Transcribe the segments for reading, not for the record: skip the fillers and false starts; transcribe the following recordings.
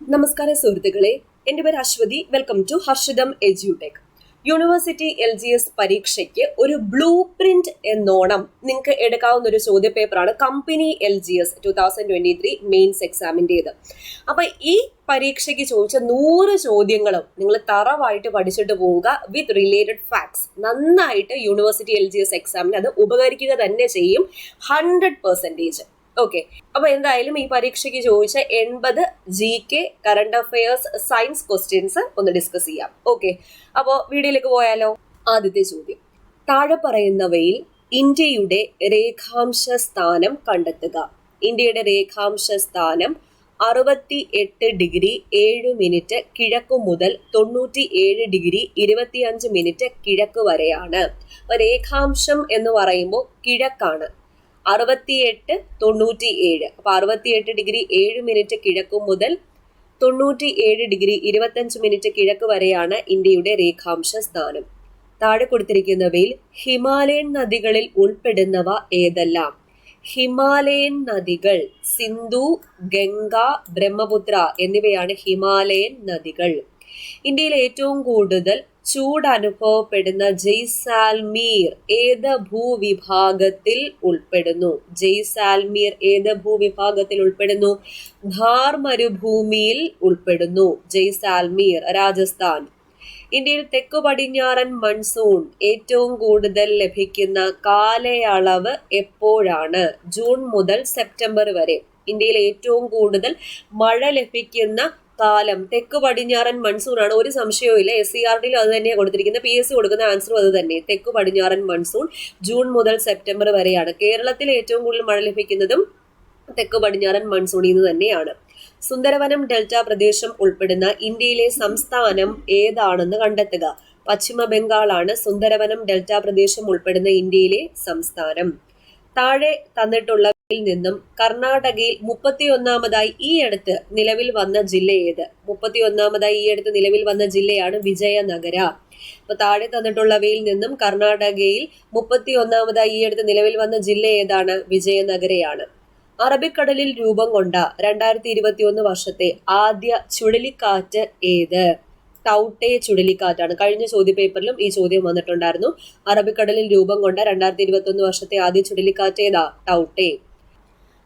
നമസ്കാരം സുഹൃത്തുക്കളെ, എൻ്റെ പേര് അശ്വതി. വെൽക്കം ടു ഹർഷിതം എജ്യൂടെക്. യൂണിവേഴ്സിറ്റി LGS പരീക്ഷയ്ക്ക് ഒരു ബ്ലൂ പ്രിന്റ് എന്നോണം നിങ്ങൾക്ക് എടുക്കാവുന്ന ഒരു ചോദ്യ പേപ്പറാണ് കമ്പനി LGS 2023 മെയിൻസ് എക്സാമിൻ്റെത്. അപ്പൊ ഈ പരീക്ഷയ്ക്ക് ചോദിച്ച 100 ചോദ്യങ്ങളും നിങ്ങൾ തറവായിട്ട് പഠിച്ചിട്ട് പോവുക വിത്ത് റിലേറ്റഡ് ഫാക്ട്സ്. നന്നായിട്ട് യൂണിവേഴ്സിറ്റി LGS എക്സാമിന് അത് ഉപകരിക്കുക തന്നെ ചെയ്യും 100%. ഓക്കെ, അപ്പൊ എന്തായാലും ഈ പരീക്ഷയ്ക്ക് ചോദിച്ച 80 GK current affairs science questions ഒന്ന് ഡിസ്കസ് ചെയ്യാം. ഓക്കെ, അപ്പോൾ വീഡിയോയിലേക്ക് പോയാലോ. ആദ്യത്തെ ചോദ്യം, താഴെ പറയുന്നവയിൽ ഇന്ത്യയുടെ രേഖാംശ സ്ഥാനം കണ്ടെത്തുക. ഇന്ത്യയുടെ രേഖാംശ സ്ഥാനം 68 ഡിഗ്രി 7 മിനിറ്റ് കിഴക്കു മുതൽ 97 ഡിഗ്രി 25 മിനിറ്റ് കിഴക്ക് വരെയാണ്. അപ്പൊ രേഖാംശം എന്ന് പറയുമ്പോൾ കിഴക്കാണ്. 68, 97. അപ്പൊ 68 ഡിഗ്രി 7 മിനിറ്റ് കിഴക്കു മുതൽ 97 ഡിഗ്രി 25 മിനിറ്റ് കിഴക്ക് വരെയാണ് ഇന്ത്യയുടെ രേഖാംശ സ്ഥാനം. താഴെ കൊടുത്തിരിക്കുന്നവയിൽ ഹിമാലയൻ നദികളിൽ ഉൾപ്പെടുന്നവ ഏതെല്ലാം? ഹിമാലയൻ നദികൾ സിന്ധു, ഗംഗ, ബ്രഹ്മപുത്ര എന്നിവയാണ് ഹിമാലയൻ നദികൾ. ഇന്ത്യയിൽ ഏറ്റവും കൂടുതൽ ചൂട് അനുഭവപ്പെടുന്ന ജയ്സാൽമീർ ഏത് ഭൂവിഭാഗത്തിൽ ഉൾപ്പെടുന്നു? ജയ്സാൽമീർ ഏത് ഭൂവിഭാഗത്തിൽ ഉൾപ്പെടുന്നു? ഥാർ മരുഭൂമിയിൽ ഉൾപ്പെടുന്നു. ജയ്സാൽമീർ രാജസ്ഥാൻ. ഇന്ത്യയിൽ തെക്കു പടിഞ്ഞാറൻ മൺസൂൺ ഏറ്റവും കൂടുതൽ ലഭിക്കുന്ന കാലയളവ് എപ്പോഴാണ്? ജൂൺ മുതൽ സെപ്റ്റംബർ വരെ. ഇന്ത്യയിൽ ഏറ്റവും കൂടുതൽ മഴ ലഭിക്കുന്ന കാലം തെക്ക് പടിഞ്ഞാറൻ മൺസൂൺ ആണ്. ഒരു സംശയവും ഇല്ല. SCRTയിലും അത് തന്നെയാണ് കൊടുത്തിരിക്കുന്നത്. PSC കൊടുക്കുന്ന ആൻസറും അത് തന്നെ. തെക്ക് പടിഞ്ഞാറൻ മൺസൂൺ ജൂൺ മുതൽ സെപ്റ്റംബർ വരെയാണ്. കേരളത്തിൽ ഏറ്റവും കൂടുതൽ മഴ ലഭിക്കുന്നതും തെക്ക് പടിഞ്ഞാറൻ മൺസൂണിൽ നിന്ന് തന്നെയാണ്. സുന്ദരവനം ഡെൽറ്റ പ്രദേശം ഉൾപ്പെടുന്ന ഇന്ത്യയിലെ സംസ്ഥാനം ഏതാണെന്ന് കണ്ടെത്തുക. പശ്ചിമ ബംഗാളാണ് സുന്ദരവനം ഡെൽറ്റ പ്രദേശം ഉൾപ്പെടുന്ന ഇന്ത്യയിലെ സംസ്ഥാനം. താഴെ തന്നിട്ടുള്ള നിന്നും കർണാടകയിൽ 31ാമതായി ഈ അടുത്ത് നിലവിൽ വന്ന ജില്ല ഏത്? 31ാമതായി ഈ അടുത്ത് നിലവിൽ വന്ന ജില്ലയാണ് വിജയനഗര. അപ്പൊ താഴെ തന്നിട്ടുള്ളവയിൽ നിന്നും കർണാടകയിൽ 31ാമതായി ഈ അടുത്ത് നിലവിൽ വന്ന ജില്ല ഏതാണ്? വിജയനഗരയാണ്. അറബിക്കടലിൽ രൂപം കൊണ്ട 2021 വർഷത്തെ ആദ്യ ചുഴലിക്കാറ്റ് ഏത്? ടൗട്ടെ ചുഴലിക്കാറ്റാണ്. കഴിഞ്ഞ ചോദ്യപേപ്പറിലും ഈ ചോദ്യം വന്നിട്ടുണ്ടായിരുന്നു. അറബിക്കടലിൽ രൂപം കൊണ്ട 2021 വർഷത്തെ ആദ്യ ചുഴലിക്കാറ്റ് ഏതാ? ടൗട്ടെ.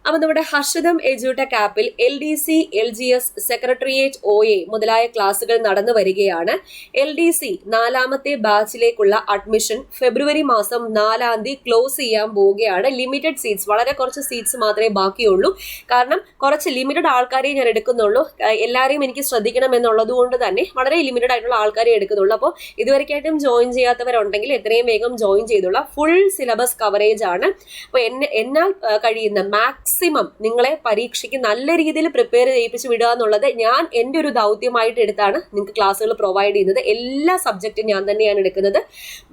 അപ്പൊ നമ്മുടെ ഹർഷിതം എജ്യൂടെക് ആപ്പിൽ LDC LGS സെക്രട്ടേറിയറ്റ് OA മുതലായ ക്ലാസുകൾ നടന്നു വരികയാണ്. LDC 4ാമത്തെ ബാച്ചിലേക്കുള്ള അഡ്മിഷൻ ഫെബ്രുവരി മാസം 4-ാം തീയതി ക്ലോസ് ചെയ്യാൻ പോവുകയാണ്. ലിമിറ്റഡ് സീറ്റ്സ്, വളരെ കുറച്ച് സീറ്റ്സ് മാത്രമേ ബാക്കിയുള്ളൂ. കാരണം കുറച്ച് ലിമിറ്റഡ് ആൾക്കാരെ ഞാൻ എടുക്കുന്നുള്ളൂ. എല്ലാവരെയും എനിക്ക് ശ്രദ്ധിക്കണം എന്നുള്ളത് കൊണ്ട് തന്നെ വളരെ ലിമിറ്റഡ് ആയിട്ടുള്ള ആൾക്കാരെ എടുക്കുന്നുള്ളൂ. അപ്പോൾ ഇതുവരെയായിട്ടും ജോയിൻ ചെയ്യാത്തവരുണ്ടെങ്കിൽ എത്രയും വേഗം ജോയിൻ ചെയ്തുള്ള ഫുൾ സിലബസ് കവറേജ് ആണ്. അപ്പോൾ എന്നാൽ കഴിയുന്ന മാക്സിമം നിങ്ങളെ പരീക്ഷയ്ക്ക് നല്ല രീതിയിൽ പ്രിപ്പയർ ചെയ്യിപ്പിച്ച് വിടുക എന്നുള്ളത് ഞാൻ എൻ്റെ ഒരു ദൗത്യമായിട്ട് എടുത്താണ് നിങ്ങൾക്ക് ക്ലാസ്സുകൾ പ്രൊവൈഡ് ചെയ്യുന്നത്. എല്ലാ സബ്ജക്റ്റും ഞാൻ തന്നെയാണ് എടുക്കുന്നത്.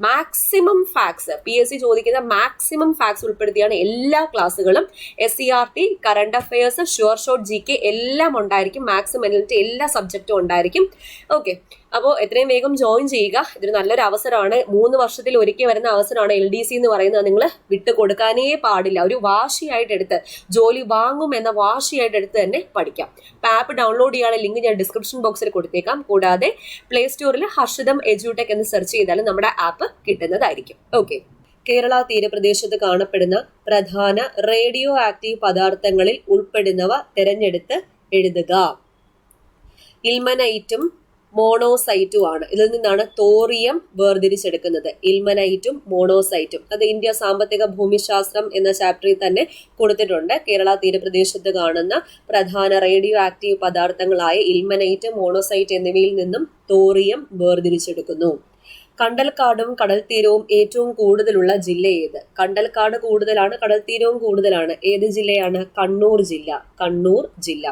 മാക്സിമം ഫാക്ട്സ്, PSC ചോദിക്കുന്ന മാക്സിമം ഫാക്ട്സ് ഉൾപ്പെടുത്തിയാണ് എല്ലാ ക്ലാസ്സുകളും. SCRT, current affairs, sure short GK എല്ലാം ഉണ്ടായിരിക്കും. മാക്സിമം എല്ലാ സബ്ജക്റ്റും ഉണ്ടായിരിക്കും. ഓക്കെ, അപ്പോൾ എത്രയും വേഗം ജോയിൻ ചെയ്യുക. ഇതൊരു നല്ലൊരു അവസരമാണ്. 3 വർഷത്തിൽ ഒരിക്കൽ വരുന്ന അവസരമാണ് LDC എന്ന് പറയുന്നത്. നിങ്ങൾ വിട്ടു കൊടുക്കാനേ പാടില്ല. ഒരു വാശിയായിട്ട് എടുത്ത് ജോലി വാങ്ങും എന്ന വാശിയായിട്ട് എടുത്ത് തന്നെ പഠിക്കാം. അപ്പോൾ ആപ്പ് ഡൗൺലോഡ് ചെയ്യാനുള്ള ലിങ്ക് ഞാൻ ഡിസ്ക്രിപ്ഷൻ ബോക്സിൽ കൊടുത്തേക്കാം. കൂടാതെ പ്ലേ സ്റ്റോറിൽ ഹർഷിതം എജ്യൂടെക് എന്ന് സെർച്ച് ചെയ്താലും നമ്മുടെ ആപ്പ് കിട്ടുന്നതായിരിക്കും. ഓക്കെ, കേരള തീരപ്രദേശത്ത് കാണപ്പെടുന്ന പ്രധാന റേഡിയോ ആക്റ്റീവ് പദാർത്ഥങ്ങളിൽ ഉൾപ്പെടുന്നവ തിരഞ്ഞെടുത്ത് എഴുതുക. ഇൽമനൈറ്റും മോണോസൈറ്റും ആണ്. ഇതിൽ നിന്നാണ് തോറിയം വേർതിരിച്ചെടുക്കുന്നത്. ഇൽമനൈറ്റും മോണോസൈറ്റും. അത് ഇന്ത്യ സാമ്പത്തിക ഭൂമിശാസ്ത്രം എന്ന ചാപ്റ്ററിൽ തന്നെ കൊടുത്തിട്ടുണ്ട്. കേരള തീരപ്രദേശത്ത് കാണുന്ന പ്രധാന റേഡിയോ ആക്റ്റീവ് പദാർത്ഥങ്ങളായ ഇൽമനൈറ്റ്, മോണോസൈറ്റ് എന്നിവയിൽ നിന്നും തോറിയം വേർതിരിച്ചെടുക്കുന്നു. കണ്ടൽക്കാടും കടൽ തീരവും ഏറ്റവും കൂടുതലുള്ള ജില്ല ഏത്? കണ്ടൽക്കാട് കൂടുതലാണ്, കടൽ തീരവും കൂടുതലാണ്. ഏത് ജില്ലയാണ്? കണ്ണൂർ ജില്ല. കണ്ണൂർ ജില്ല.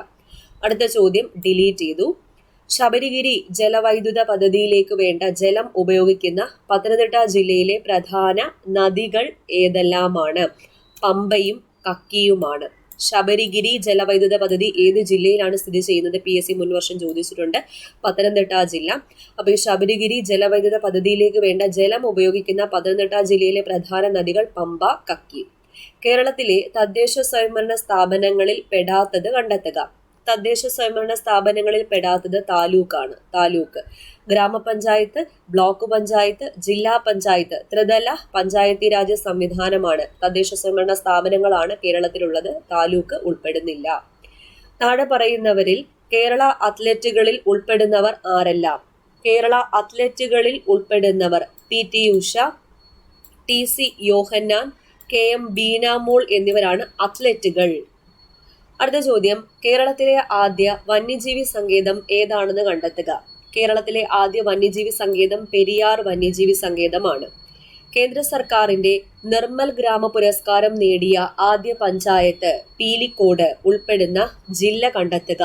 അടുത്ത ചോദ്യം ഡിലീറ്റ് ചെയ്തു. ശബരിഗിരി ജലവൈദ്യുത പദ്ധതിയിലേക്ക് വേണ്ട ജലം ഉപയോഗിക്കുന്ന പത്തനംതിട്ട ജില്ലയിലെ പ്രധാന നദികൾ ഏതെല്ലാമാണ്? പമ്പയും കക്കിയുമാണ്. ശബരിഗിരി ജലവൈദ്യുത പദ്ധതി ഏത് ജില്ലയിലാണ് സ്ഥിതി ചെയ്യുന്നത്? PSC മുൻവർഷം ചോദിച്ചിട്ടുണ്ട്. പത്തനംതിട്ട ജില്ല. അപ്പോൾ ഈ ശബരിഗിരി ജലവൈദ്യുത പദ്ധതിയിലേക്ക് വേണ്ട ജലം ഉപയോഗിക്കുന്ന പത്തനംതിട്ട ജില്ലയിലെ പ്രധാന നദികൾ പമ്പ, കക്കി. കേരളത്തിലെ തദ്ദേശ സ്വയംഭരണ സ്ഥാപനങ്ങളിൽ പെടാത്തത് കണ്ടെത്തുക. തദ്ദേശ സ്വയംഭരണ സ്ഥാപനങ്ങളിൽ പെടാത്തത് താലൂക്കാണ്. താലൂക്ക്, ഗ്രാമപഞ്ചായത്ത്, ബ്ലോക്ക് പഞ്ചായത്ത്, ജില്ലാ പഞ്ചായത്ത്, ത്രിതല പഞ്ചായത്തി രാജ് സംവിധാനമാണ്. തദ്ദേശ സ്വയംഭരണ സ്ഥാപനങ്ങളാണ് കേരളത്തിലുള്ളത്. താലൂക്ക് ഉൾപ്പെടുന്നില്ല. താഴെ പറയുന്നവരിൽ കേരള അത്ലറ്റുകളിൽ ഉൾപ്പെടുന്നവർ ആരെല്ലാം? കേരള അത്ലറ്റുകളിൽ ഉൾപ്പെടുന്നവർ PT ഉഷ, TC യോഹന്നാൻ, KM ബീനാമോൾ എന്നിവരാണ് അത്ലറ്റുകൾ. അടുത്ത ചോദ്യം, കേരളത്തിലെ ആദ്യ വന്യജീവി സങ്കേതം ഏതാണെന്ന് കണ്ടെത്തുക. കേരളത്തിലെ ആദ്യ വന്യജീവി സങ്കേതം പെരിയാർ വന്യജീവി സങ്കേതമാണ്. കേന്ദ്ര സർക്കാരിന്റെ നിർമ്മൽ ഗ്രാമ പുരസ്കാരം നേടിയ ആദ്യ പഞ്ചായത്ത് പീലിക്കോട് ഉൾപ്പെടുന്ന ജില്ല കണ്ടെത്തുക.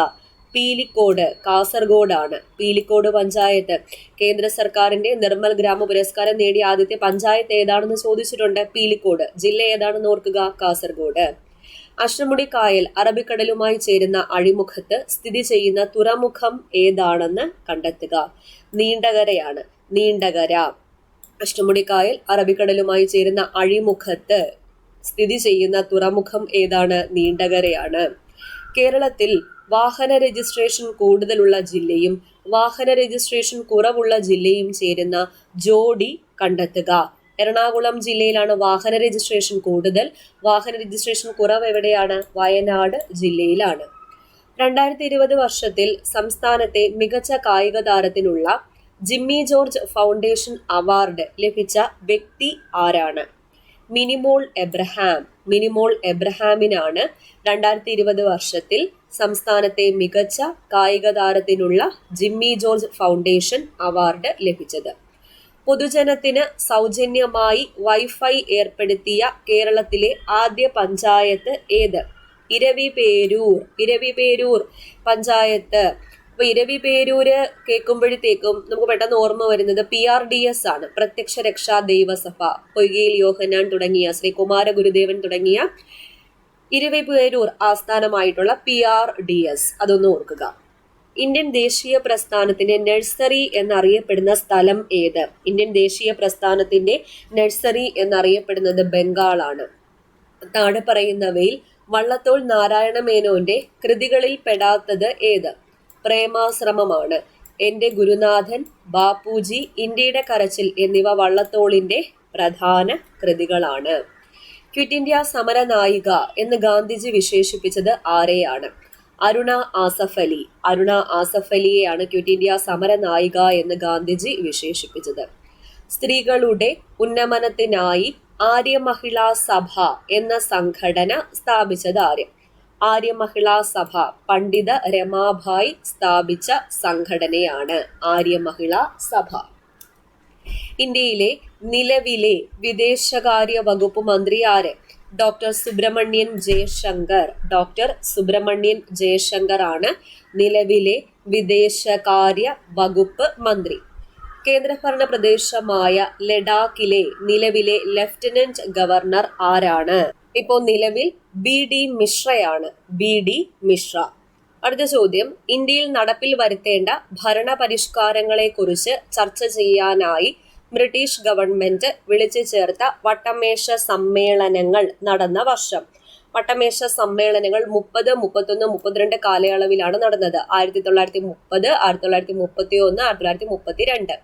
പീലിക്കോട് കാസർഗോഡാണ്. പീലിക്കോട് പഞ്ചായത്ത് കേന്ദ്ര സർക്കാരിന്റെ നിർമ്മൽ ഗ്രാമ പുരസ്കാരം നേടിയ ആദ്യത്തെ പഞ്ചായത്ത് ഏതാണെന്ന് ചോദിച്ചിട്ടുണ്ട്. പീലിക്കോട്. ജില്ല ഏതാണെന്ന് ഓർക്കുക, കാസർഗോഡ്. അഷ്ടമുടി കായൽ അറബിക്കടലുമായി ചേരുന്ന അഴിമുഖത്ത് സ്ഥിതി ചെയ്യുന്ന തുറമുഖം ഏതാണെന്ന് കണ്ടെത്തുക. നീണ്ടകരയാണ്. നീണ്ടകര. അഷ്ടമുടി കായൽ അറബിക്കടലുമായി ചേരുന്ന അഴിമുഖത്ത് സ്ഥിതി ചെയ്യുന്ന തുറമുഖം ഏതാണ്? നീണ്ടകരയാണ്. കേരളത്തിൽ വാഹന രജിസ്ട്രേഷൻ കൂടുതലുള്ള ജില്ലയും വാഹന രജിസ്ട്രേഷൻ കുറവുള്ള ജില്ലയും ചേരുന്ന ജോഡി കണ്ടെത്തുക. എറണാകുളം ജില്ലയിലാണ് വാഹന രജിസ്ട്രേഷൻ കൂടുതൽ. വാഹന രജിസ്ട്രേഷൻ കുറവ് എവിടെയാണ്? വയനാട് ജില്ലയിലാണ്. 2020 വർഷത്തിൽ സംസ്ഥാനത്തെ മികച്ച കായിക താരത്തിനുള്ള ജിമ്മി ജോർജ് ഫൗണ്ടേഷൻ അവാർഡ് ലഭിച്ച വ്യക്തി ആരാണ്? മിനിമോൾ എബ്രഹാം. മിനിമോൾ എബ്രഹാമിനാണ് 2020 വർഷത്തിൽ സംസ്ഥാനത്തെ മികച്ച കായിക താരത്തിനുള്ള ജിമ്മി ജോർജ് ഫൗണ്ടേഷൻ അവാർഡ് ലഭിച്ചത്. പൊതുജനത്തിന് സൗജന്യമായി വൈഫൈ ഏർപ്പെടുത്തിയ കേരളത്തിലെ ആദ്യ പഞ്ചായത്ത് ഏത്? ഇരവിപേരൂർ. ഇരവിപേരൂർ പഞ്ചായത്ത്. അപ്പൊ ഇരവിപേരൂര് കേൾക്കുമ്പോഴത്തേക്കും നമുക്ക് പെട്ടെന്ന് ഓർമ്മ വരുന്നത് PRDS ആണ്, പ്രത്യക്ഷ രക്ഷാ ദൈവസഭ. പൊയ്കയിൽ യോഹന്നാൻ തുടങ്ങിയ, ശ്രീ കുമാര ഗുരുദേവൻ തുടങ്ങിയ ഇരവിപേരൂർ ആസ്ഥാനമായിട്ടുള്ള PRDS. അതൊന്ന് ഓർക്കുക. ഇന്ത്യൻ ദേശീയ പ്രസ്ഥാനത്തിന്റെ നഴ്സറി എന്നറിയപ്പെടുന്ന സ്ഥലം ഏത്? ഇന്ത്യൻ ദേശീയ പ്രസ്ഥാനത്തിന്റെ നഴ്സറി എന്നറിയപ്പെടുന്നത് ബംഗാളാണ്. താഴെ പറയുന്നവയിൽ വള്ളത്തോൾ നാരായണ മേനോന്റെ കൃതികളിൽ പെടാത്തത് ഏത്? പ്രേമാശ്രമമാണ്. എന്റെ ഗുരുനാഥൻ, ബാപ്പുജി, ഇന്ത്യയുടെ കരച്ചിൽ എന്നിവ വള്ളത്തോളിന്റെ പ്രധാന കൃതികളാണ്. ക്വിറ്റ് ഇന്ത്യ സമര നായിക എന്ന് ഗാന്ധിജി വിശേഷിപ്പിച്ചത് ആരെയാണ്? അരുണ ആസഫ് അലി. അരുണ ആസഫ് അലിയെയാണ് ക്വിറ്റ് ഇന്ത്യ സമര നായിക എന്ന് ഗാന്ധിജി വിശേഷിപ്പിച്ചത്. സ്ത്രീകളുടെ ഉന്നമനത്തിനായി ആര്യ മഹിളാ സഭ എന്ന സംഘടന സ്ഥാപിച്ചത് ആര്? ആര്യ മഹിളാ സഭ പണ്ഡിത രമാഭായ് സ്ഥാപിച്ച സംഘടനയാണ് ആര്യ മഹിളാ സഭ. ഇന്ത്യയിലെ നിലവിലെ വിദേശകാര്യ വകുപ്പ് മന്ത്രി ആര്? ഡോക്ടർ സുബ്രഹ്മണ്യൻ ജയശങ്കർ. ഡോക്ടർ സുബ്രഹ്മണ്യൻ ജയശങ്കർ ആണ് നിലവിലെ വിദേശകാര്യ വകുപ്പ് മന്ത്രി. കേന്ദ്രഭരണ പ്രദേശമായ ലഡാക്കിലെ നിലവിലെ ലഫ്റ്റനന്റ് ഗവർണർ ആരാണ്? ഇപ്പോ നിലവിൽ BD മിശ്രയാണ്. BD മിശ്ര. അടുത്ത ചോദ്യം, ഇന്ത്യയിൽ നടപ്പിൽ വരുത്തേണ്ട ഭരണ പരിഷ്കാരങ്ങളെ കുറിച്ച് ചർച്ച ചെയ്യാനായി ബ്രിട്ടീഷ് ഗവൺമെന്റ് വിളിച്ചു ചേർത്ത വട്ടമേശ സമ്മേളനങ്ങൾ നടന്ന വർഷം. വട്ടമേശ സമ്മേളനങ്ങൾ 30, 31, 32 കാലയളവിലാണ് നടന്നത്. 1930, 1931, 1932.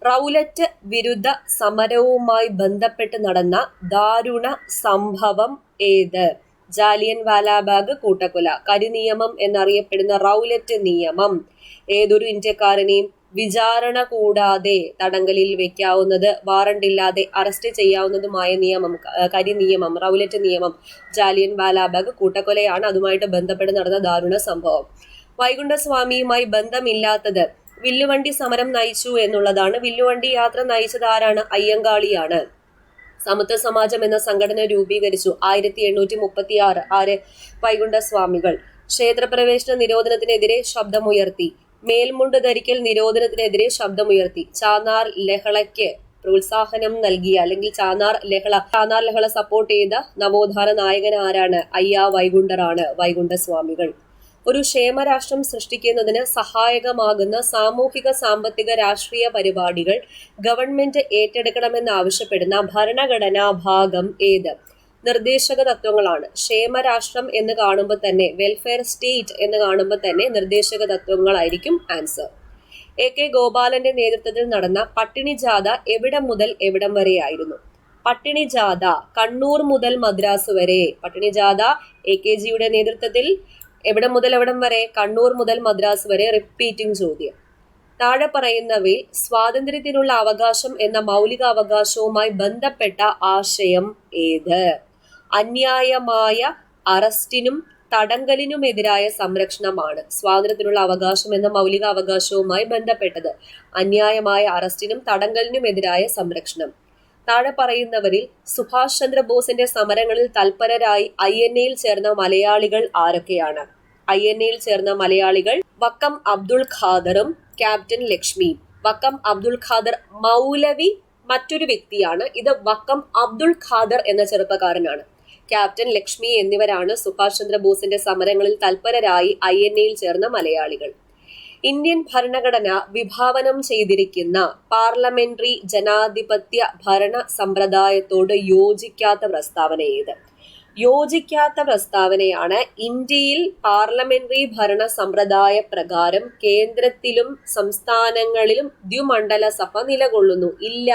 റൗലറ്റ് വിരുദ്ധ സമരവുമായി ബന്ധപ്പെട്ട് നടന്ന ദാരുണ സംഭവം ഏത്? ജാലിയൻ വാലാബാഗ് കൂട്ടക്കൊല. കരിനിയമം എന്നറിയപ്പെടുന്ന റൗലറ്റ് നിയമം ഏതൊരു ഇന്ത്യക്കാരനെയും വിചാരണ കൂടാതെ തടങ്കലിൽ വെക്കാവുന്നത്, വാറണ്ടില്ലാതെ അറസ്റ്റ് ചെയ്യാവുന്നതുമായ നിയമം, കരിനിയമം, റൗലറ്റ് നിയമം. ജാലിയൻ വാലാബാഗ് കൂട്ടക്കൊലയാണ് അതുമായിട്ട് ബന്ധപ്പെട്ട് നടന്ന ദാരുണ സംഭവം. വൈകുണ്ഠസ്വാമിയുമായി ബന്ധമില്ലാത്തത് വില്ലുവണ്ടി സമരം നയിച്ചു എന്നുള്ളതാണ്. വില്ലുവണ്ടി യാത്ര നയിച്ചത് ആരാണ്? അയ്യങ്കാളിയാണ്. സമത്വ സമാജം എന്ന സംഘടന രൂപീകരിച്ചു 1836. ആര്? വൈകുണ്ഠസ്വാമികൾ. ക്ഷേത്രപ്രവേശന നിരോധനത്തിനെതിരെ ശബ്ദമുയർത്തി. മേൽമുണ്ട് ധരിക്കൽ നിരോധനത്തിനെതിരെ ശബ്ദമുയർത്തി. ചാന്നാർ ലഹളയ്ക്ക് പ്രോത്സാഹനം നൽകിയ, അല്ലെങ്കിൽ ചാന്നാർ ലഹള സപ്പോർട്ട് ചെയ്ത നവോത്ഥാന നായകൻ ആരാണ്? അയ്യാ വൈകുണ്ഠറാണ്. വൈകുണ്ഠസ്വാമികൾ. ഒരു ക്ഷേമരാഷ്ട്രം സൃഷ്ടിക്കുന്നതിന് സഹായകമാകുന്ന സാമൂഹിക, സാമ്പത്തിക, രാഷ്ട്രീയ പരിപാടികൾ ഗവൺമെന്റ് ഏറ്റെടുക്കണമെന്നാവശ്യപ്പെടുന്ന ഭരണഘടനാ ഭാഗം ഏത്? നിർദ്ദേശക തത്വങ്ങളാണ്. ക്ഷേമരാഷ്ട്രം എന്ന് കാണുമ്പോൾ തന്നെ, വെൽഫെയർ സ്റ്റേറ്റ് എന്ന് കാണുമ്പോൾ തന്നെ നിർദ്ദേശക തത്വങ്ങളായിരിക്കും ആൻസർ. AK ഗോപാലന്റെ നേതൃത്വത്തിൽ നടന്ന പട്ടിണി ജാഥ എവിടം മുതൽ എവിടം വരെയായിരുന്നു? പട്ടിണി ജാഥ കണ്ണൂർ മുതൽ മദ്രാസ് വരെ. പട്ടിണി ജാഥ AKജിയുടെ നേതൃത്വത്തിൽ എവിടം മുതൽ എവിടം വരെ? കണ്ണൂർ മുതൽ മദ്രാസ് വരെ. റിപ്പീറ്റിംഗ് ചോദ്യം. താഴെ പറയുന്നവയിൽ സ്വാതന്ത്ര്യത്തിനുള്ള അവകാശം എന്ന മൗലിക അവകാശവുമായി ബന്ധപ്പെട്ട ആശയം ഏത്? അന്യായമായ അറസ്റ്റിനും തടങ്കലിനുമെതിരായ സംരക്ഷണമാണ് സ്വാതന്ത്ര്യത്തിനുള്ള അവകാശം എന്ന മൗലിക അവകാശവുമായി ബന്ധപ്പെട്ടത്. അന്യായമായ അറസ്റ്റിനും തടങ്കലിനുമെതിരായ സംരക്ഷണം. താഴെ പറയുന്നവരിൽ സുഭാഷ് ചന്ദ്രബോസിന്റെ സമരങ്ങളിൽ തൽപരരായി INA-യിൽ ചേർന്ന മലയാളികൾ ആരൊക്കെയാണ്? INA-യിൽ ചേർന്ന മലയാളികൾ വക്കം അബ്ദുൾ ഖാദറും ക്യാപ്റ്റൻ ലക്ഷ്മിയും. വക്കം അബ്ദുൾ ഖാദർ മൗലവി മറ്റൊരു വ്യക്തിയാണ്. ഇത് വക്കം അബ്ദുൾ ഖാദർ എന്ന ചെറുപ്പക്കാരനാണ്. ക്യാപ്റ്റൻ ലക്ഷ്മി എന്നിവരാണ് സുഭാഷ് ചന്ദ്രബോസിന്റെ സമരങ്ങളിൽ തൽപരരായി INA-യിൽ ചേർന്ന മലയാളികൾ. ഇന്ത്യൻ ഭരണഘടന വിഭാവനം ചെയ്തിരിക്കുന്ന പാർലമെന്ററി ജനാധിപത്യ ഭരണ സമ്പ്രദായത്തോട് യോജിക്കാത്ത പ്രസ്താവന ഏത്? യോജിക്കാത്ത പ്രസ്താവനയാണ് ഇന്ത്യയിൽ പാർലമെന്ററി ഭരണ സമ്പ്രദായ പ്രകാരം കേന്ദ്രത്തിലും സംസ്ഥാനങ്ങളിലും ദ്വിമണ്ഡല സഭ നിലകൊള്ളുന്നു. ഇല്ല,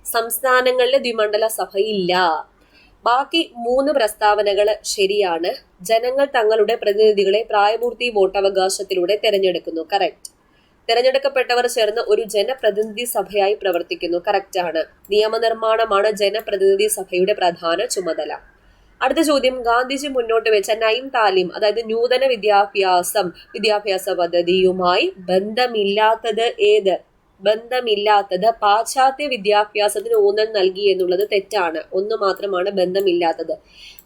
സംസ്ഥാനങ്ങളിലെ ദ്വിമണ്ഡല സഭ ഇല്ല. ബാക്കി 3 പ്രസ്താവനകൾ ശരിയാണ്. ജനങ്ങൾ തങ്ങളുടെ പ്രതിനിധികളെ പ്രായപൂർത്തി വോട്ടവകാശത്തിലൂടെ തെരഞ്ഞെടുക്കുന്നു. കറക്റ്റ്. തെരഞ്ഞെടുക്കപ്പെട്ടവർ ചേർന്ന് ഒരു ജനപ്രതിനിധി സഭയായി പ്രവർത്തിക്കുന്നു. കറക്റ്റ് ആണ്. നിയമനിർമ്മാണമാണ് ജനപ്രതിനിധി സഭയുടെ പ്രധാന ചുമതല. അടുത്ത ചോദ്യം, ഗാന്ധിജി മുന്നോട്ട് വെച്ച നൈം താലിം, അതായത് നൂതന വിദ്യാഭ്യാസ പദ്ധതിയുമായി ബന്ധമില്ലാത്തത് ഏത്? ബന്ധമില്ലാത്തത് പാശ്ചാത്യ വിദ്യാഭ്യാസത്തിന് ഊന്നൽ നൽകി എന്നുള്ളത് തെറ്റാണ്. 1 മാത്രമാണ് ബന്ധമില്ലാത്തത്.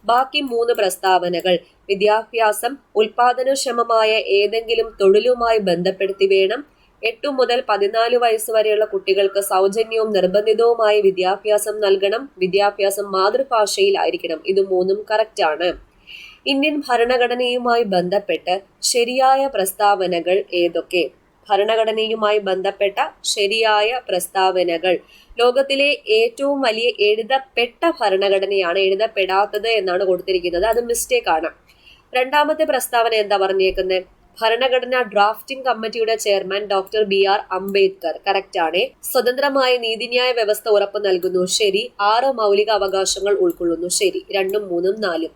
ബാക്കി 3 പ്രസ്താവനകൾ വിദ്യാഭ്യാസം ഉൽപാദനക്ഷമമായ ഏതെങ്കിലും തൊഴിലുമായി ബന്ധപ്പെടുത്തി വേണം. 8 മുതൽ 14 വയസ്സ് വരെയുള്ള കുട്ടികൾക്ക് സൗജന്യവും നിർബന്ധിതവുമായ വിദ്യാഭ്യാസം നൽകണം. വിദ്യാഭ്യാസം മാതൃഭാഷയിലായിരിക്കണം. ഇത് 3ഉം കറക്റ്റ് ആണ്. ഇന്ത്യൻ ഭരണഘടനയുമായി ബന്ധപ്പെട്ട് ശരിയായ പ്രസ്താവനകൾ ഏതൊക്കെ? ഭരണഘടനയുമായി ബന്ധപ്പെട്ട ശരിയായ പ്രസ്താവനകൾ. ലോകത്തിലെ ഏറ്റവും വലിയ എഴുതപ്പെട്ട ഭരണഘടനയാണ്, എഴുതപ്പെടാത്തത് എന്നാണ് കൊടുത്തിരിക്കുന്നത്. അത് മിസ്റ്റേക്ക് ആണ്. രണ്ടാമത്തെ പ്രസ്താവന എന്താ പറഞ്ഞേക്കുന്നത്? ഭരണഘടനാ ഡ്രാഫ്റ്റിംഗ് കമ്മിറ്റിയുടെ chairman doctor BR Ambedkar. Correct ആണ്. സ്വതന്ത്രമായ നീതിന്യായ വ്യവസ്ഥ ഉറപ്പു നൽകുന്നു. ശരി. 6 മൗലിക അവകാശങ്ങൾ ഉൾക്കൊള്ളുന്നു. ശരി. 2ഉം 3ഉം 4ഉം.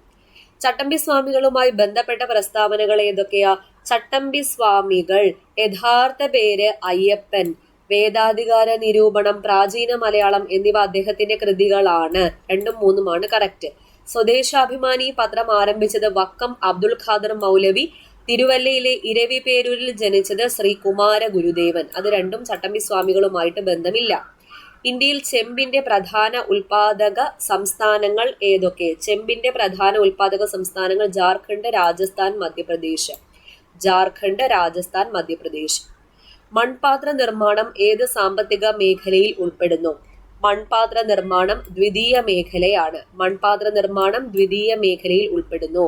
ചട്ടമ്പി സ്വാമികളുമായി ബന്ധപ്പെട്ട പ്രസ്താവനകൾ ഏതൊക്കെയാ? ചട്ടമ്പി സ്വാമികൾ യഥാർത്ഥ പേര് അയ്യപ്പൻ. വേദാധികാര നിരൂപണം, പ്രാചീന മലയാളം എന്നിവ അദ്ദേഹത്തിന്റെ കൃതികളാണ്. 2ഉം 3ഉമാണ് കറക്റ്റ്. സ്വദേശാഭിമാനി പത്രം ആരംഭിച്ചത് വക്കം അബ്ദുൾ ഖാദർ മൗലവി. തിരുവല്ലയിലെ ഇരവിപേരൂരിൽ ജനിച്ചത് ശ്രീ കുമാര ഗുരുദേവൻ. അത് 2ഉം ചട്ടമ്പി സ്വാമികളുമായിട്ട് ബന്ധമില്ല. ഇന്ത്യയിൽ ചെമ്പിന്റെ പ്രധാന ഉൽപാദക സംസ്ഥാനങ്ങൾ ഏതൊക്കെ? ചെമ്പിന്റെ പ്രധാന ഉൽപാദക സംസ്ഥാനങ്ങൾ ജാർഖണ്ഡ്, രാജസ്ഥാൻ, മധ്യപ്രദേശ്. ജാർഖണ്ഡ്, രാജസ്ഥാൻ, മധ്യപ്രദേശ്. മൺപാത്ര നിർമ്മാണം ഏത് സാമ്പത്തിക മേഖലയിൽ ഉൾപ്പെടുന്നു? മൺപാത്ര നിർമ്മാണം ദ്വിതീയ മേഖലയാണ്. മൺപാത്ര നിർമ്മാണം ദ്വിതീയ മേഖലയിൽ ഉൾപ്പെടുന്നു.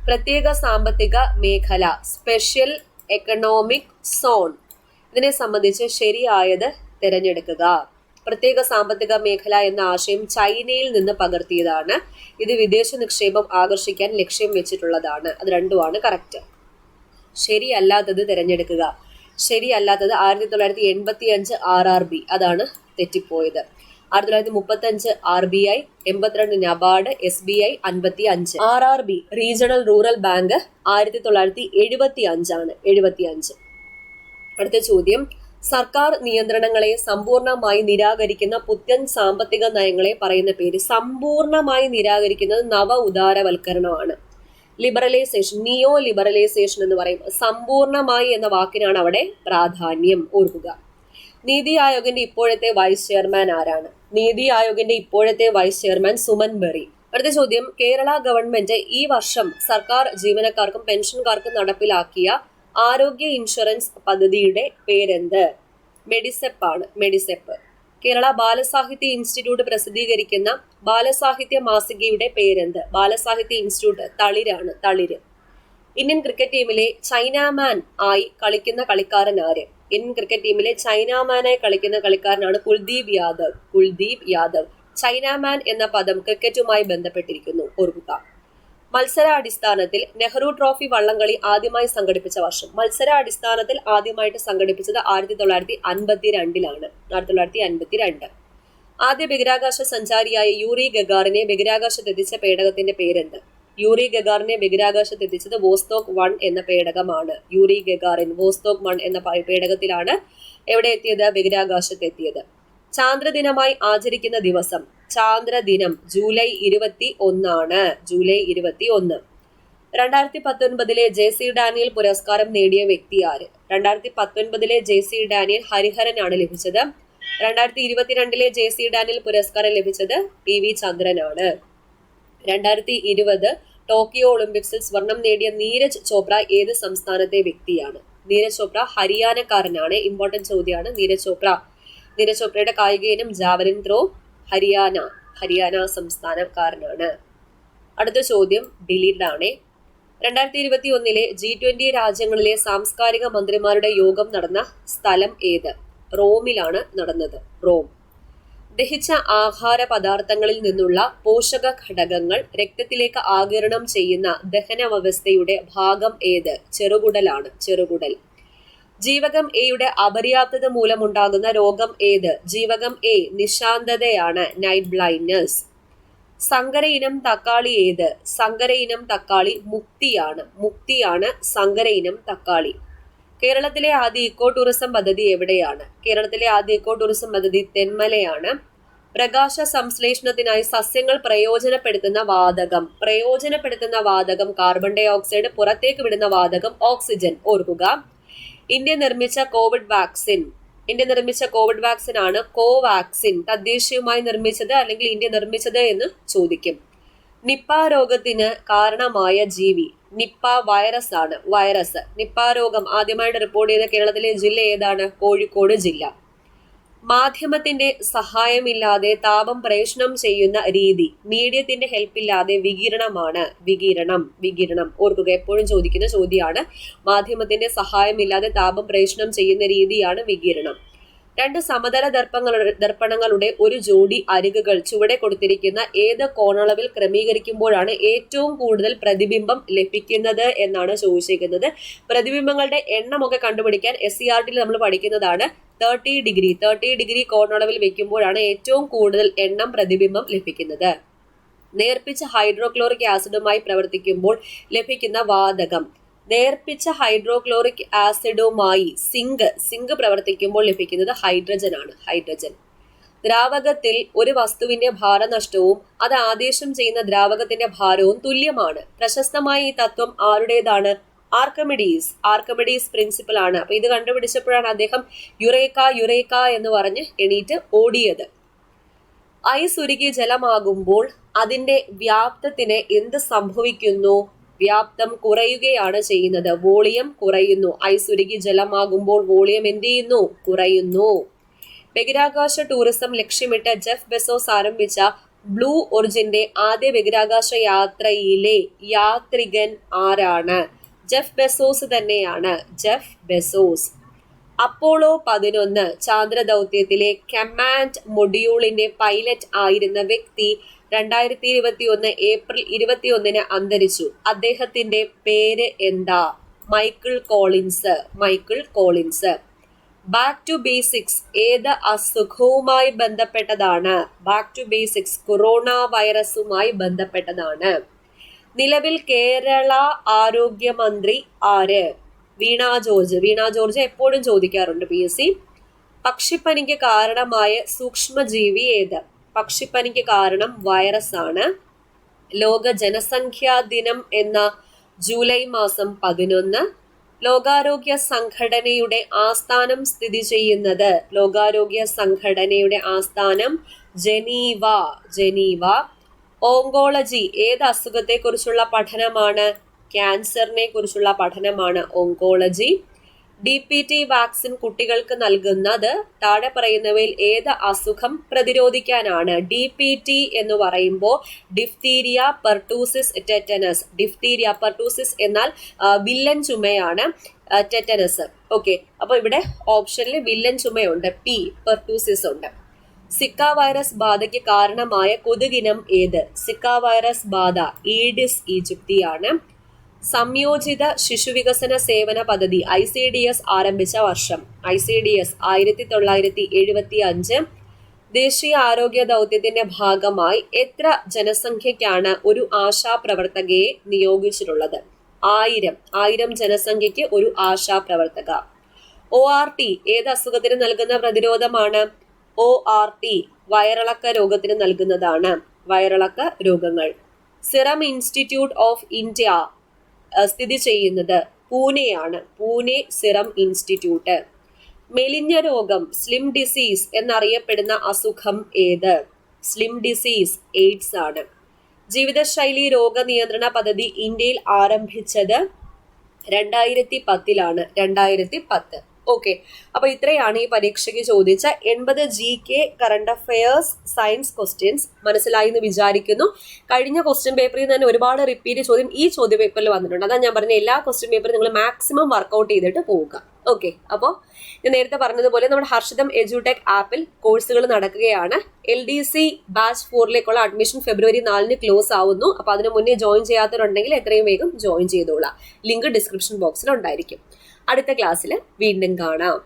പ്രത്യേക സാമ്പത്തിക മേഖല, സ്പെഷ്യൽ എക്കണോമിക് സോൺ. ഇതിനെ സംബന്ധിച്ച് ശരിയായത് തിരഞ്ഞെടുക്കുക. പ്രത്യേക സാമ്പത്തിക മേഖല എന്ന ആശയം ചൈനയിൽ നിന്ന് പകർത്തിയതാണ്. ഇത് വിദേശ നിക്ഷേപം ആകർഷിക്കാൻ ലക്ഷ്യം വെച്ചിട്ടുള്ളതാണ്. അത് 2ഉമാണ് കറക്റ്റ്. ശരിയല്ലാത്തത് തിരഞ്ഞെടുക്കുക. ശരിയല്ലാത്തത് 1985 RRB. അതാണ് തെറ്റിപ്പോയത്. 1935 RBI, 82 NABARD, SBI 55. RRB regional rural bank 1975 ആണ്. 75. അടുത്ത ചോദ്യം, സർക്കാർ നിയന്ത്രണങ്ങളെ സമ്പൂർണമായി നിരാകരിക്കുന്ന പുത്തൻ സാമ്പത്തിക നയങ്ങളെ പറയുന്ന പേര്? സമ്പൂർണമായി നിരാകരിക്കുന്നത് നവ ഉദാരവൽക്കരണമാണ്. ലിബറലൈസേഷൻ, നിയോ ലിബറലൈസേഷൻ എന്ന് പറയും. സമ്പൂർണമായി എന്ന വാക്കിനാണ് അവിടെ പ്രാധാന്യം. ഓർക്കുക. നീതി ആയോഗിന്റെ ഇപ്പോഴത്തെ വൈസ് ചെയർമാൻ ആരാണ്? നീതി ആയോഗിന്റെ ഇപ്പോഴത്തെ വൈസ് ചെയർമാൻ സുമൻ ബെറി. അടുത്ത ചോദ്യം, കേരള ഗവൺമെന്റ് ഈ വർഷം സർക്കാർ ജീവനക്കാർക്കും പെൻഷൻകാർക്കും നടപ്പിലാക്കിയ ആരോഗ്യ ഇൻഷുറൻസ് പദ്ധതിയുടെ പേരെന്ത്? മെഡിസെപ്പ് ആണ്. മെഡിസെപ്പ്. കേരള ബാലസാഹിത്യ ഇൻസ്റ്റിറ്റ്യൂട്ട് പ്രസിദ്ധീകരിക്കുന്ന ബാലസാഹിത്യ മാസികയുടെ പേരെന്ത്? ബാലസാഹിത്യ ഇൻസ്റ്റിറ്റ്യൂട്ട്. തളിരാണ്. തളിര്. ഇന്ത്യൻ ക്രിക്കറ്റ് ടീമിലെ ചൈനാമാൻ ആയി കളിക്കുന്ന കളിക്കാരൻ ആര്? ഇന്ത്യൻ ക്രിക്കറ്റ് ടീമിലെ ചൈനാമാനായി കളിക്കുന്ന കളിക്കാരനാണ് കുൽദീപ് യാദവ്. കുൽദീപ് യാദവ്. ചൈനാമാൻ എന്ന പദം ക്രിക്കറ്റുമായി ബന്ധപ്പെട്ടിരിക്കുന്നു, ഓർക്കുക. മത്സരാടിസ്ഥാനത്തിൽ നെഹ്റു ട്രോഫി വള്ളംകളി ആദ്യമായി സംഘടിപ്പിച്ച വർഷം. മത്സരാടിസ്ഥാനത്തിൽ ആദ്യമായിട്ട് സംഘടിപ്പിച്ചത് 1952 1952. ആദ്യ ബഹിരാകാശ സഞ്ചാരിയായ യൂറി ഗഗാറിനെ ബഹിരാകാശത്തെത്തിച്ച പേടകത്തിന്റെ പേരെന്ത്? യൂറി ഗഗാറിനെ ബഹിരാകാശത്തെത്തിച്ചത് വോസ്റ്റോക്ക് 1 എന്ന പേടകമാണ്. യൂറി ഗഗാറിൻ വോസ്റ്റോക്ക് 1 എന്ന പേടകത്തിലാണ് എവിടെ എത്തിയത്? ബഹിരാകാശത്തെത്തിയത്. ചാന്ദ്രദിനമായി ആചരിക്കുന്ന ദിവസം. ചാന്ദ്രദിനം ജൂലൈ 21 ജൂലൈ 21. 2019 JC ഡാനിയൽ പുരസ്കാരം നേടിയ വ്യക്തി ആര്? 2019 JC ഡാനിയൽ ഹരിഹരനാണ് ലഭിച്ചത്. 2022 JC ഡാനിയൽ പുരസ്കാരം ലഭിച്ചത് TV ചന്ദ്രനാണ്. 2020 ടോക്കിയോ ഒളിമ്പിക്സിൽ സ്വർണം നേടിയ നീരജ് ചോപ്ര ഏത് സംസ്ഥാനത്തെ വ്യക്തിയാണ്? നീരജ് ചോപ്ര ഹരിയാനക്കാരനാണ്. ഇമ്പോർട്ടന്റ് ചോദ്യമാണ്. നീരജ് ചോപ്രയുടെ കായിക ഇനം ജാവലിൻ ത്രോ. ഹരിയാന സംസ്ഥാനക്കാരനാണ്. അടുത്ത ചോദ്യം ഡിലീറ്റ് ആണ്. 2021 G20 രാജ്യങ്ങളിലെ സാംസ്കാരിക മന്ത്രിമാരുടെ യോഗം നടന്ന സ്ഥലം ഏത്? റോമിലാണ് നടന്നത്. റോം. ദഹിച്ച ആഹാര പദാർത്ഥങ്ങളിൽ നിന്നുള്ള പോഷക ഘടകങ്ങൾ രക്തത്തിലേക്ക് ആഗിരണം ചെയ്യുന്ന ദഹന വ്യവസ്ഥയുടെ ഭാഗം ഏത്? ചെറുകുടലാണ്. ചെറുകുടൽ. ജീവകം എയുടെ അപര്യാപ്തത മൂലമുണ്ടാകുന്ന രോഗം ഏത്? ജീവകം എ നിശാന്തതയാണ്, നൈറ്റ് ബ്ലൈൻഡ്നസ്. സങ്കര ഇനം തക്കാളി ഏത്? സങ്കര ഇനം തക്കാളി മുക്തിയാണ് സങ്കര ഇനം തക്കാളി. കേരളത്തിലെ ആദ്യ ഇക്കോ ടൂറിസം പദ്ധതി എവിടെയാണ്? കേരളത്തിലെ ആദ്യ ഇക്കോ ടൂറിസം പദ്ധതി തെന്മലയാണ്. പ്രകാശ സംശ്ലേഷണത്തിനായി സസ്യങ്ങൾ പ്രയോജനപ്പെടുത്തുന്ന വാതകം കാർബൺ ഡൈ ഓക്സൈഡ്, പുറത്തേക്ക് വിടുന്ന വാതകം ഓക്സിജൻ. ഓർക്കുക. ഇന്ത്യ നിർമ്മിച്ച കോവിഡ് വാക്സിൻ ആണ് കോവാക്സിൻ. തദ്ദേശീയമായി നിർമ്മിച്ചത് അല്ലെങ്കിൽ ഇന്ത്യ നിർമ്മിച്ചത് എന്ന് ചോദിക്കും. നിപ്പ രോഗത്തിന് കാരണമായ ജീവി. നിപ്പ വൈറസ് ആണ്. നിപ്പ രോഗം ആദ്യമായിട്ട് റിപ്പോർട്ട് ചെയ്ത കേരളത്തിലെ ജില്ല ഏതാണ്? കോഴിക്കോട് ജില്ല. മാധ്യമത്തിന്റെ സഹായമില്ലാതെ താപം പ്രേഷണം ചെയ്യുന്ന രീതി. മീഡിയത്തിന്റെ ഹെൽപ്പില്ലാതെ വികിരണമാണ്. വികിരണം. ഓർക്കുക, എപ്പോഴും ചോദിക്കുന്ന ചോദ്യമാണ്. മാധ്യമത്തിന്റെ സഹായമില്ലാതെ താപം പ്രേഷണം ചെയ്യുന്ന രീതിയാണ് വികിരണം. 2 സമതല ദർപ്പണങ്ങളുടെ ഒരു ജോഡി അരികുകൾ ചുവടെ കൊടുത്തിരിക്കുന്ന ഏത് കോണളവിൽ ക്രമീകരിക്കുമ്പോഴാണ് ഏറ്റവും കൂടുതൽ പ്രതിബിംബം ലഭിക്കുന്നത് എന്നാണ് ചോദിച്ചിരിക്കുന്നത്. പ്രതിബിംബങ്ങളുടെ എണ്ണമൊക്കെ കണ്ടുപിടിക്കാൻ SCERT നമ്മൾ പഠിക്കുന്നതാണ്. 30 ഡിഗ്രി കോണളവിൽ വെക്കുമ്പോഴാണ് ഏറ്റവും കൂടുതൽ എണ്ണം പ്രതിബിംബം ലഭിക്കുന്നത്. നേർപ്പിച്ച ഹൈഡ്രോക്ലോറിക് ആസിഡുമായി പ്രവർത്തിക്കുമ്പോൾ ലഭിക്കുന്ന വാതകം. നേർപ്പിച്ച ഹൈഡ്രോക്ലോറിക് ആസിഡുമായി സിങ്ക് പ്രവർത്തിക്കുമ്പോൾ ലഭിക്കുന്നത് ഹൈഡ്രജൻ ആണ്. ദ്രാവകത്തിൽ ഒരു വസ്തുവിന്റെ ഭാരനഷ്ടവും അത് ആദേശം ചെയ്യുന്ന ദ്രാവകത്തിന്റെ ഭാരവും തുല്യമാണ്. പ്രശസ്തമായ ഈ തത്വം ആരുടേതാണ്? ആർക്കമിഡീസ് പ്രിൻസിപ്പൽ ആണ്. അപ്പൊ ഇത് കണ്ടുപിടിച്ചപ്പോഴാണ് അദ്ദേഹം യുറേക്ക എന്ന് പറഞ്ഞ് എണീറ്റ് ഓടിയത്. ഐസ് ഉരുകി ജലമാകുമ്പോൾ അതിന്റെ വ്യാപ്തത്തിന് എന്ത് സംഭവിക്കുന്നു? വ്യാപ്തം കുറയുകയാണ് ചെയ്യുന്നത്. വോളിയം കുറയുന്നു. ഐസ് ഉരുകി ജലമാകുമ്പോൾ വോളിയം എന്ത് ചെയ്യുന്നു? കുറയുന്നു. ബഹിരാകാശ ടൂറിസം ലക്ഷ്യമിട്ട് ജെഫ് ബെസോസ് ആരംഭിച്ച ബ്ലൂ ഒറിജിന്റെ ആദ്യ ബഹിരാകാശ യാത്രയിലെ യാത്രികൻ ആരാണ്? ജെഫ് ബെസോസ് തന്നെയാണ്. അപ്പോളോ 11 ചാന്ദ്രദൗത്യത്തിലെ കമാൻഡ് മൊഡ്യൂളിന്റെ പൈലറ്റ് ആയിരുന്ന വ്യക്തി 2021 ഏപ്രിൽ 21 അന്തരിച്ചു. അദ്ദേഹത്തിന്റെ പേര് എന്താ? Michael Collins. Back to basics ഏത് അസുഖവുമായി ബന്ധപ്പെട്ടതാണ്? കൊറോണ വൈറസുമായി ബന്ധപ്പെട്ടതാണ്. നിലവിൽ കേരള ആരോഗ്യമന്ത്രി ആര്? വീണ ജോർജ് എപ്പോഴും ചോദിക്കാറുണ്ട് PSC. പക്ഷിപ്പനിക്ക് കാരണമായ സൂക്ഷ്മജീവി ഏത്? പക്ഷിപ്പനിക്ക് കാരണം വൈറസ് ആണ്. ലോക ജനസംഖ്യാ ദിനം എന്ന ജൂലൈ 11. ലോകാരോഗ്യ സംഘടനയുടെ ആസ്ഥാനം സ്ഥിതി ചെയ്യുന്നത്. ലോകാരോഗ്യ സംഘടനയുടെ ആസ്ഥാനം ജനീവ. ഓങ്കോളജി ഏത് അസുഖത്തെ കുറിച്ചുള്ള പഠനമാണ്? ക്യാൻസറിനെ കുറിച്ചുള്ള പഠനമാണ് ഓങ്കോളജി. DPT വാക്സിൻ കുട്ടികൾക്ക് നൽകുന്നത് താഴെ പറയുന്നവയിൽ ഏത് അസുഖം പ്രതിരോധിക്കാനാണ്? DPT എന്ന് പറയുമ്പോൾ diphtheria, pertussis, tetanus. Diphtheria, pertussis എന്നാൽ വില്ലൻ ചുമയാണ്. ടെറ്റനസ്. ഓക്കെ, അപ്പൊ ഇവിടെ ഓപ്ഷനിൽ വില്ലൻ ചുമയുണ്ട്. പെർട്ടൂസിസ് ഉണ്ട്. സിക്ക വൈറസ് ബാധയ്ക്ക് കാരണമായ കൊതുകിനം ഏത്? സിക്ക വൈറസ് ബാധ ഈഡിസ് ഈജിപ്തി ആണ്. സംയോജിത ശിശുവികസന സേവന പദ്ധതി ICDS ആരംഭിച്ച വർഷം? ICDS 1975. ദേശീയ ആരോഗ്യ ദൗത്യത്തിന്റെ ഭാഗമായി എത്ര ജനസംഖ്യക്കാണ് ഒരു ആശാ പ്രവർത്തകയെ നിയോഗിച്ചിട്ടുള്ളത്? 1000 ജനസംഖ്യയ്ക്ക് ഒരു ആശാ പ്രവർത്തക. ORT ഏത് അസുഖത്തിന് നൽകുന്ന പ്രതിരോധമാണ്? ORT വയറിളക്ക രോഗത്തിന് നൽകുന്നതാണ്. വയറിളക്ക രോഗങ്ങൾ. സിറം ഇൻസ്റ്റിറ്റ്യൂട്ട് ഓഫ് ഇന്ത്യ സ്ഥിതി ചെയ്യുന്നത് പൂനെയാണ്. Pune serum institute. മെലിഞ്ഞ രോഗം സ്ലിം ഡിസീസ് എന്നറിയപ്പെടുന്ന അസുഖം ഏത്? സ്ലിം ഡിസീസ് എയ്ഡ്സ് ആണ്. ജീവിതശൈലി രോഗ നിയന്ത്രണ പദ്ധതി ഇന്ത്യയിൽ ആരംഭിച്ചത് 2010 2010. ഓക്കെ, അപ്പൊ ഇത്രയാണ് ഈ പരീക്ഷയ്ക്ക് ചോദിച്ച 80 GK current affairs science questions. മനസ്സിലായി എന്ന് വിചാരിക്കുന്നു. കഴിഞ്ഞ ക്വസ്റ്റ്യൻ പേപ്പറിൽ തന്നെ ഒരുപാട് റിപ്പീറ്റ് ചോദ്യം ഈ ചോദ്യ പേപ്പറിൽ വന്നിട്ടുണ്ട്. അതാ ഞാൻ പറഞ്ഞ എല്ലാ ക്വസ്റ്റ്യൻ പേപ്പറും നിങ്ങൾ മാക്സിമം വർക്ക്ഔട്ട് ചെയ്തിട്ട് പോവുക. ഓക്കെ, അപ്പോൾ ഞാൻ നേരത്തെ പറഞ്ഞതുപോലെ നമ്മുടെ ഹർഷിതം എഡ്യൂടെക് ആപ്പിൽ കോഴ്സുകൾ നടക്കുകയാണ്. LDC ബാച്ച് 4ലേക്കുള്ള അഡ്മിഷൻ February 4 ക്ലോസ് ആവുന്നു. അപ്പൊ അതിന് മുന്നേ ജോയിൻ ചെയ്യാത്തവരുണ്ടെങ്കിൽ എത്രയും വേഗം ജോയിൻ ചെയ്തോളാം. ലിങ്ക് ഡിസ്ക്രിപ്ഷൻ ബോക്സിൽ ഉണ്ടായിരിക്കും. അടുത്ത ക്ലാസ്സിൽ വീണ്ടും കാണാം.